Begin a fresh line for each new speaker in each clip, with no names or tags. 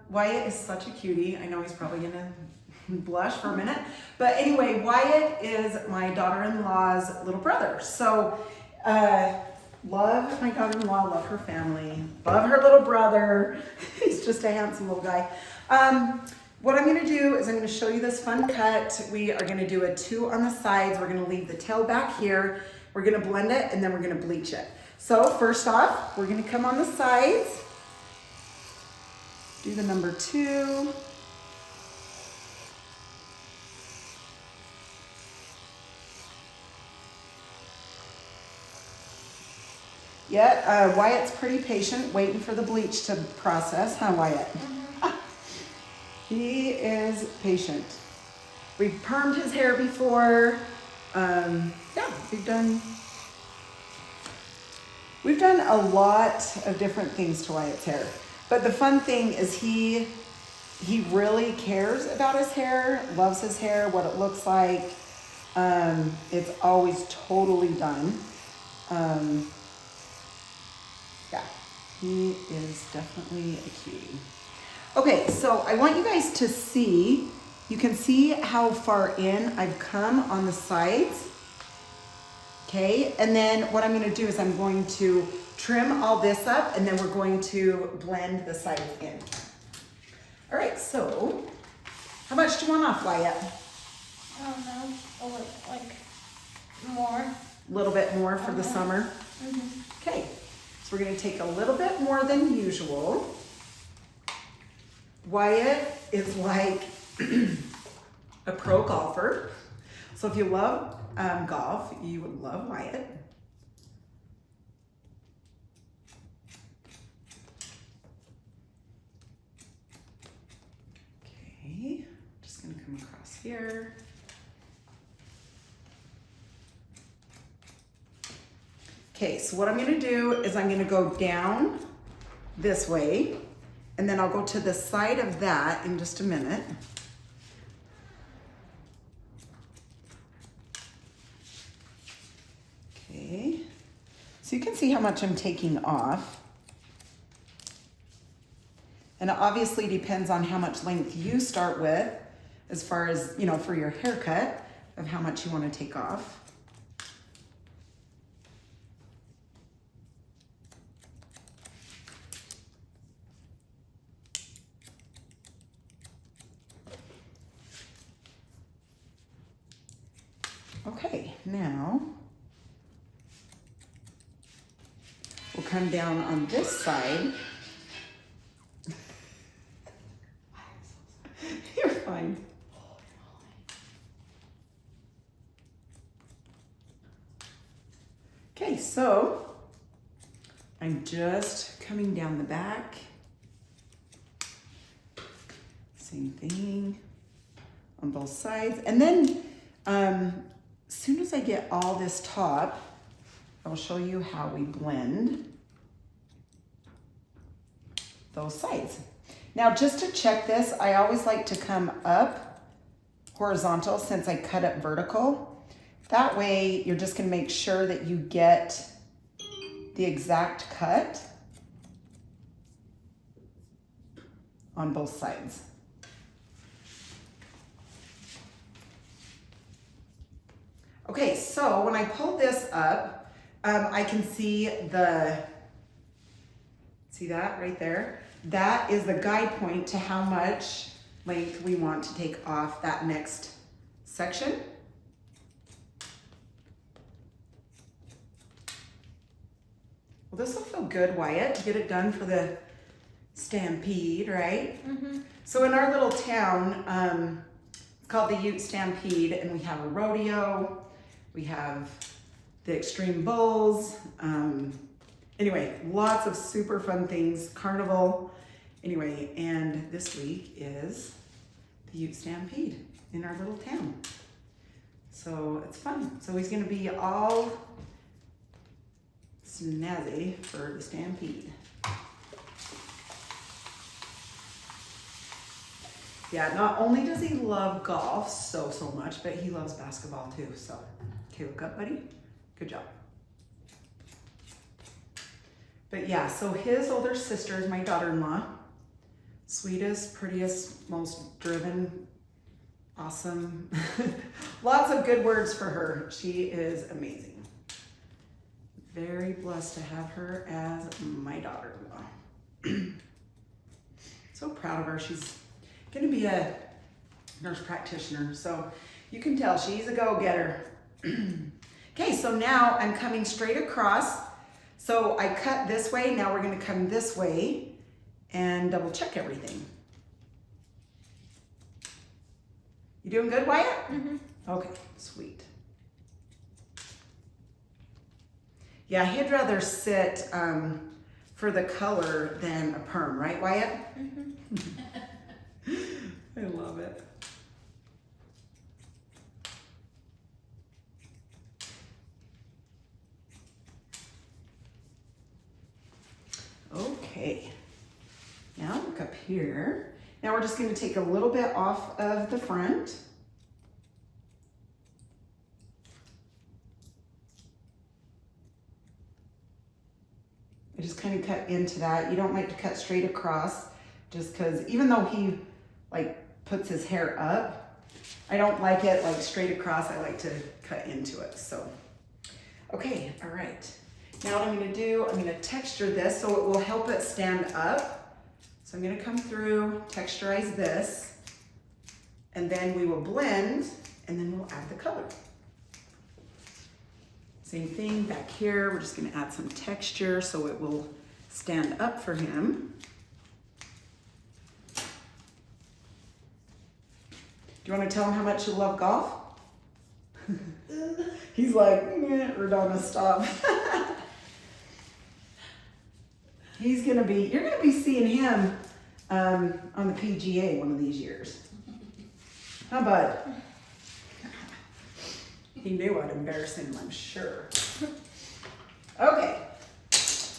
Wyatt is such a cutie. I know he's probably gonna blush for a minute. But anyway, Wyatt is my daughter-in-law's little brother. So, love my daughter-in-law, love her family, love her little brother. He's just a handsome little guy. What I'm gonna do is I'm gonna show you this fun cut. We are gonna do a 2 on the sides. We're gonna leave the tail back here. We're gonna blend it and then we're gonna bleach it. So first off, we're gonna come on the sides, do the number 2. Yeah, Wyatt's pretty patient, waiting for the bleach to process, huh, Wyatt? He is patient. We've permed his hair before. Yeah, we've done a lot of different things to Wyatt's hair. But the fun thing is he really cares about his hair, loves his hair, what it looks like. It's always totally done. Yeah, he is definitely a cutie. Okay, so I want you guys to see, you can see how far in I've come on the sides. Okay, and then what I'm gonna do is I'm going to trim all this up and then we're going to blend the sides in. All right, so how much do you want off, Wyatt?
I don't know, like more.
A little bit more for the summer? Okay, so we're gonna take a little bit more than usual. Wyatt is like a pro golfer. So if you love golf, you would love Wyatt. Okay, just gonna come across here. Okay, so what I'm gonna do is I'm gonna go down this way, and then I'll go to the side of that in just a minute. Okay, so you can see how much I'm taking off. And it obviously depends on how much length you start with, as far as, you know, for your haircut, of how much you want to take off. Okay, now we'll come down on this side. You're fine. Okay, so I'm just coming down the back. Same thing on both sides. And then as soon as I get all this top, I'll show you how we blend those sides. Now, just to check this, I always like to come up horizontal since I cut it vertical. That way, you're just gonna make sure that you get the exact cut on both sides. Okay, so when I pull this up, I can see see that right there? That is the guide point to how much length we want to take off that next section. Well, this will feel good, Wyatt, to get it done for the Stampede, right? So in our little town, it's called the Ute Stampede, and we have a rodeo. We have the Extreme Bulls. Anyway, lots of super fun things. Carnival. Anyway, and this week is the Ute Stampede in our little town. So it's fun. So he's gonna be all snazzy for the Stampede. Yeah, not only does he love golf so much, but he loves basketball too, so. Okay, look up, buddy. Good job. But yeah, so his older sister is my daughter-in-law. Sweetest, prettiest, most driven, awesome. Lots of good words for her. She is amazing. Very blessed to have her as my daughter-in-law. So proud of her. She's gonna be a nurse practitioner, so you can tell she's a go-getter. Okay, so now I'm coming straight across. So I cut this way, now we're gonna come this way and double check everything. You doing good, Wyatt?
Mm-hmm.
Okay, sweet. Yeah, he'd rather sit for the color than a perm, right, Wyatt?
Mm-hmm.
I love it. Okay, now look up here. Now we're just going to take a little bit off of the front. I just kind of cut into that. You don't like to cut straight across just because even though he like puts his hair up, I don't like it like straight across. I like to cut into it. So, okay, all right. Now what I'm gonna do, I'm gonna texture this so it will help it stand up. So I'm gonna come through, texturize this, and then we will blend, and then we'll add the color. Same thing back here, we're just gonna add some texture so it will stand up for him. Do you wanna tell him how much you love golf? He's like, RaDona, stop. You're gonna be seeing him on the PGA one of these years. Huh, bud? He knew I'd embarrass him, I'm sure. Okay,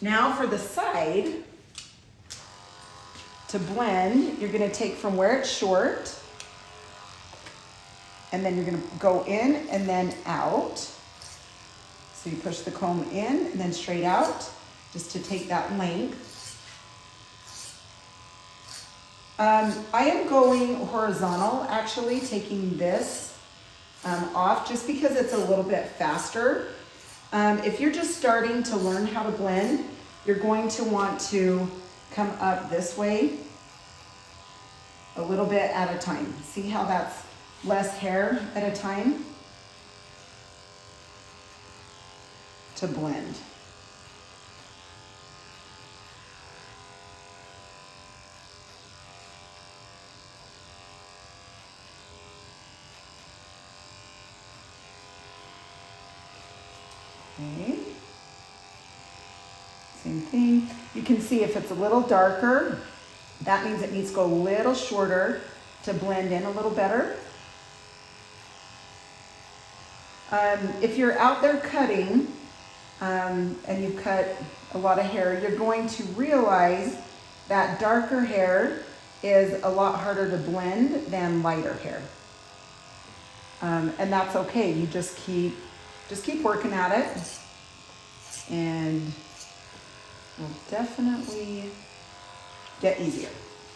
now for the side, to blend, you're gonna take from where it's short, and then you're gonna go in and then out. So you push the comb in and then straight out, just to take that length. I am going horizontal, actually, taking this off just because it's a little bit faster. If you're just starting to learn how to blend, you're going to want to come up this way a little bit at a time. See how that's less hair at a time to blend. Okay. Same thing. You can see if it's a little darker, that means it needs to go a little shorter to blend in a little better. If you're out there cutting and you cut a lot of hair, you're going to realize that darker hair is a lot harder to blend than lighter hair. And that's okay. You just keep working at it, and it'll definitely get easier.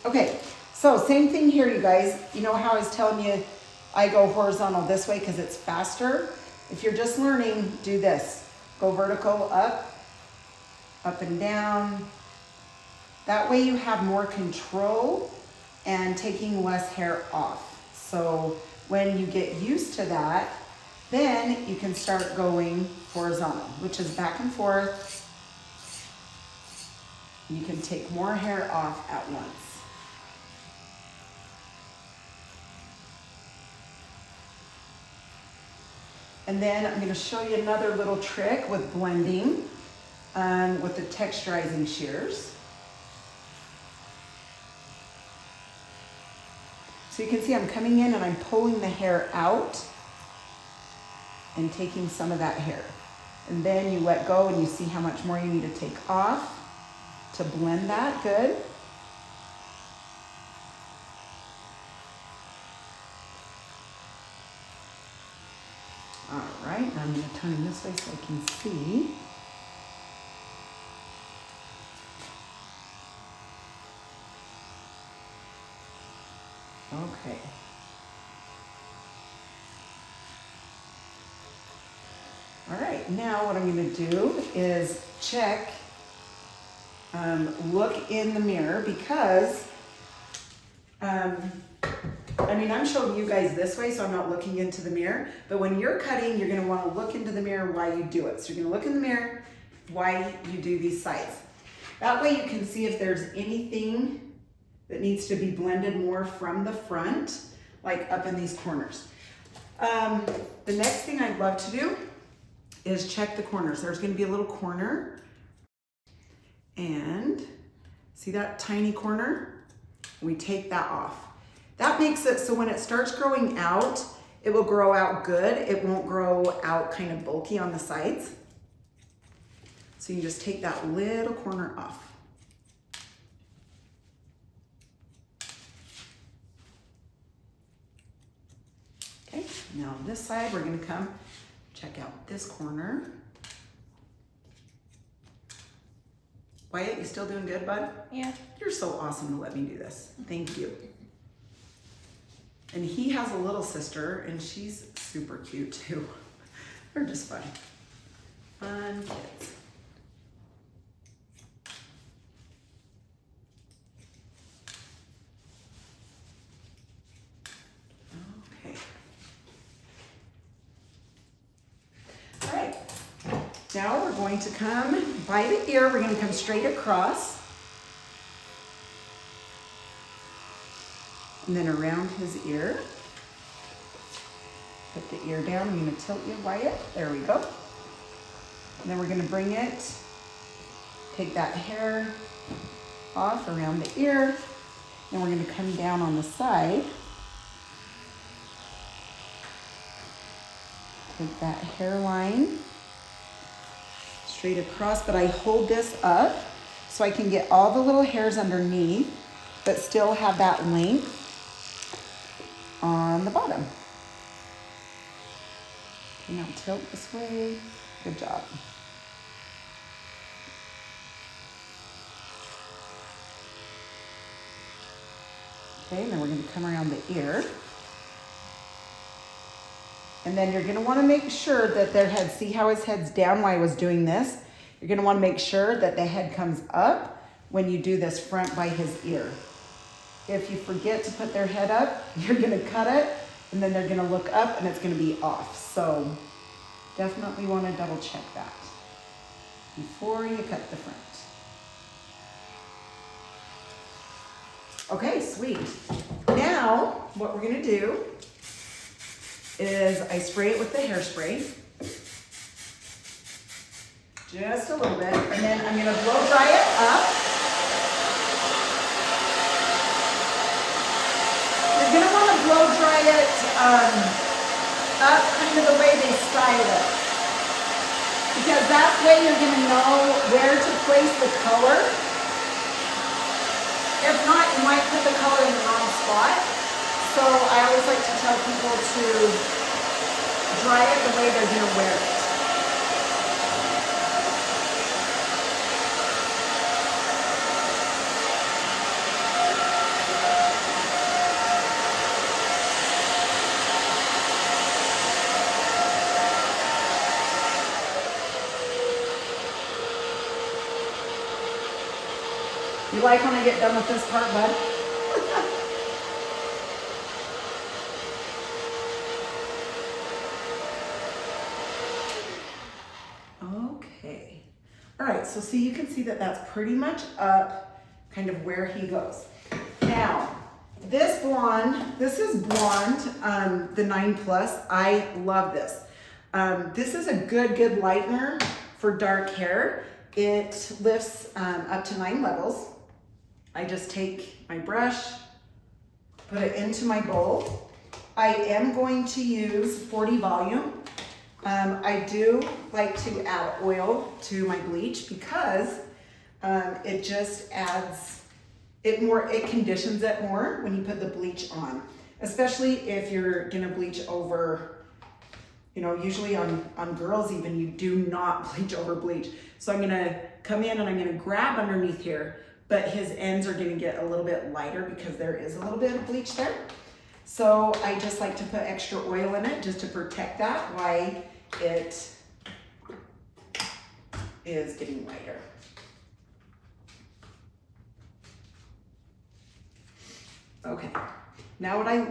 Okay, so same thing here, you guys. You know how I was telling you I go horizontal this way because it's faster? If you're just learning, do this. Go vertical, up and down. That way you have more control and taking less hair off. So when you get used to that, then you can start going horizontal, which is back and forth. You can take more hair off at once. And then I'm going to show you another little trick with blending with the texturizing shears. So you can see I'm coming in and I'm pulling the hair out and taking some of that hair. And then you let go and you see how much more you need to take off to blend that good. All right, now I'm going to turn this way so I can see. Okay. All right, now what I'm gonna do is check, look in the mirror because, I mean, I'm showing you guys this way, so I'm not looking into the mirror, but when you're cutting, you're gonna wanna look into the mirror while you do it. So you're gonna look in the mirror while you do these sides. That way you can see if there's anything that needs to be blended more from the front, like up in these corners. The next thing I'd love to do is check the corners. There's gonna be a little corner, and see that tiny corner? We take that off. That makes it so when it starts growing out, it will grow out good. It won't grow out kind of bulky on the sides. So you can just take that little corner off. Okay, now on this side, we're gonna come check out this corner. Wyatt, you still doing good, bud?
Yeah.
You're so awesome to let me do this. Thank you. And he has a little sister, and she's super cute too. They're just fun. Fun kids. Okay. All right. Now we're going to come by the ear. We're going to come straight across. And then around his ear. Put the ear down. I'm going to tilt you, Wyatt. There we go. And then we're going to bring it, take that hair off around the ear. Then we're going to come down on the side. Take that hairline straight across, but I hold this up so I can get all the little hairs underneath, but still have that length on the bottom. Okay, now tilt this way. Good job. Okay, and then we're going to come around the ear. And then you're going to want to make sure that their head, see how his head's down while I was doing this? You're going to want to make sure that the head comes up when you do this front by his ear. If you forget to put their head up, you're going to cut it, and then they're going to look up and it's going to be off. So definitely want to double check that before you cut the front. Okay, sweet. Now, what we're going to do is I spray it with the hairspray. Just a little bit. And then I'm going to blow dry it up. You're going to want to blow dry it up kind of the way they style it. Because that way you're going to know where to place the color. If not, you might put the color in the wrong spot. So I always like to tell people to dry it the way they're going to wear it. You like when I get done with this part, bud? Okay. All right, so see, you can see that that's pretty much up kind of where he goes. Now, this blonde, this is blonde, the 9 Plus. I love this. This is a good lightener for dark hair. It lifts up to 9 levels. I just take my brush, put it into my bowl. I am going to use 40 volume. I do like to add oil to my bleach because it just adds, it conditions it more when you put the bleach on. Especially if you're gonna bleach over, you know, usually on girls even, you do not bleach over bleach. So I'm gonna come in and I'm gonna grab underneath here, but his ends are gonna get a little bit lighter because there is a little bit of bleach there. So I just like to put extra oil in it just to protect that while it is getting lighter. Okay, now what I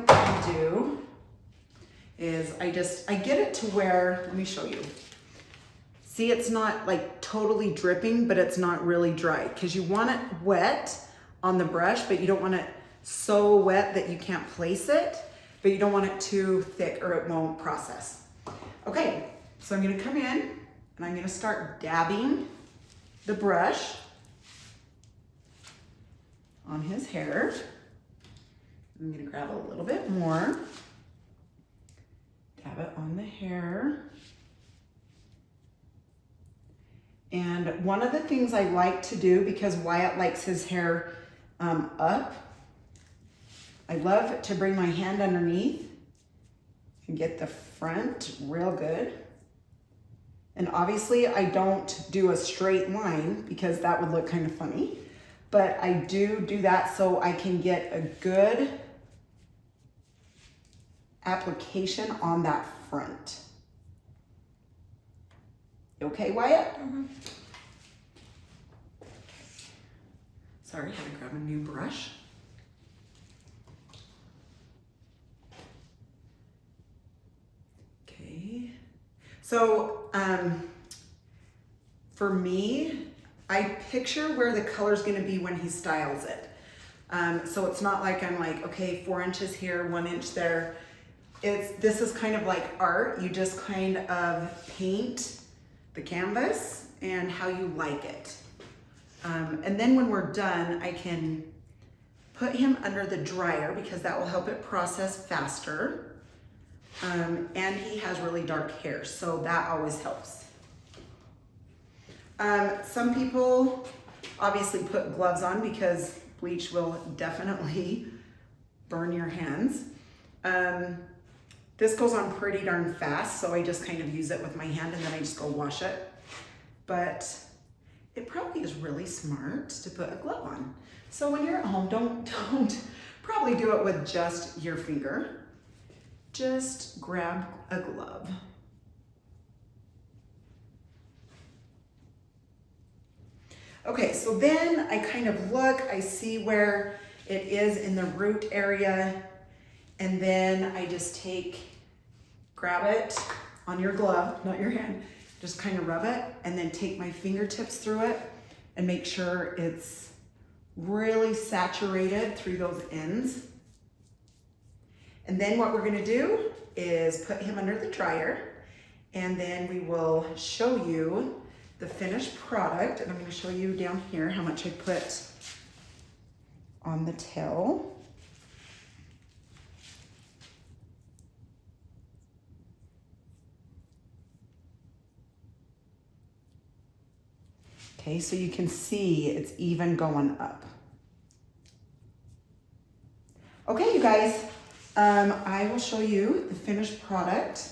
do is I get it to where, let me show you. See, it's not like totally dripping, but it's not really dry because you want it wet on the brush, but you don't want it so wet that you can't place it, but you don't want it too thick or it won't process. Okay, so I'm gonna come in and I'm gonna start dabbing the brush on his hair. I'm gonna grab a little bit more, dab it on the hair. And one of the things I like to do, because Wyatt likes his hair up, I love to bring my hand underneath and get the front real good. And obviously I don't do a straight line because that would look kind of funny, but I do that so I can get a good application on that front. You okay, Wyatt?
Mm-hmm.
Sorry, had to grab a new brush. Okay. So, for me, I picture where the color's gonna be when he styles it. So it's not like I'm like, okay, 4 inches here, 1 inch there. This is kind of like art. You just kind of paint the canvas and how you like it. And then when we're done, I can put him under the dryer because that will help it process faster. And he has really dark hair, so that always helps. Some people obviously put gloves on because bleach will definitely burn your hands. This goes on pretty darn fast, so I just kind of use it with my hand and then I just go wash it. But it probably is really smart to put a glove on. So when you're at home, don't probably do it with just your finger. Just grab a glove. Okay, so then I kind of look, I see where it is in the root area, and then I just grab it on your glove, not your hand, just kind of rub it, and then take my fingertips through it and make sure it's really saturated through those ends. And then what we're gonna do is put him under the dryer, and then we will show you the finished product. And I'm gonna show you down here how much I put on the tail. Okay, so you can see it's even going up. Okay, you guys, I will show you the finished product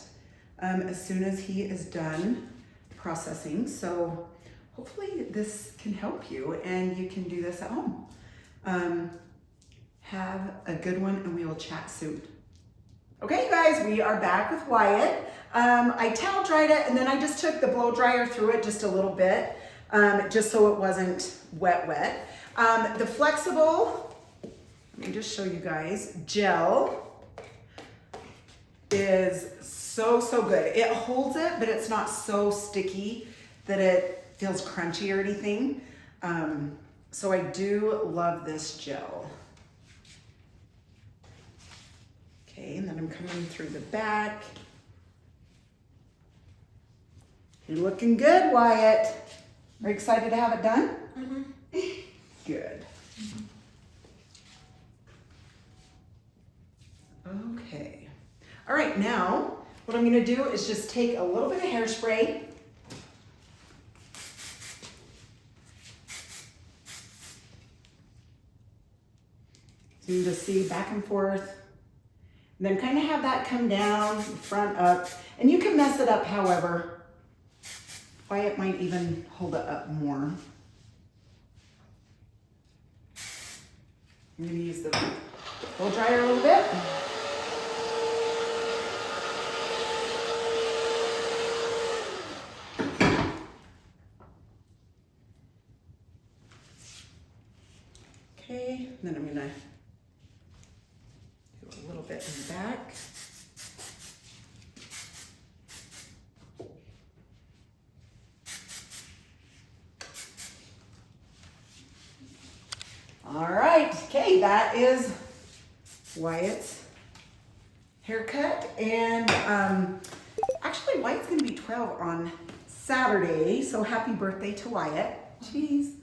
as soon as he is done processing. So hopefully this can help you and you can do this at home. Have a good one and we will chat soon. Okay, you guys, we are back with Wyatt. I towel dried it and then I just took the blow dryer through it just a little bit, just so it wasn't wet. The flexible, let me just show you guys, gel is so good. It holds it, but it's not so sticky that it feels crunchy or anything. So I do love this gel. Okay, and then I'm coming through the back. You're looking good, Wyatt. Are you excited to have it done?
Mm-hmm.
Good. Okay. All right, now what I'm gonna do is just take a little bit of hairspray. So you just see back and forth. And then kind of have that come down, front up. And you can mess it up however. Wyatt might even hold it up more. I'm gonna use the blow dryer a little bit. gonna do a little bit in the back. All right, okay, that is Wyatt's haircut, and actually Wyatt's gonna be 12 on Saturday, so happy birthday to Wyatt. Jeez.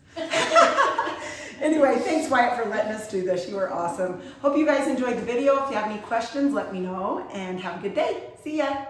Anyway, thanks Wyatt for letting us do this. You were awesome. Hope you guys enjoyed the video. If you have any questions, let me know, and have a good day. See ya.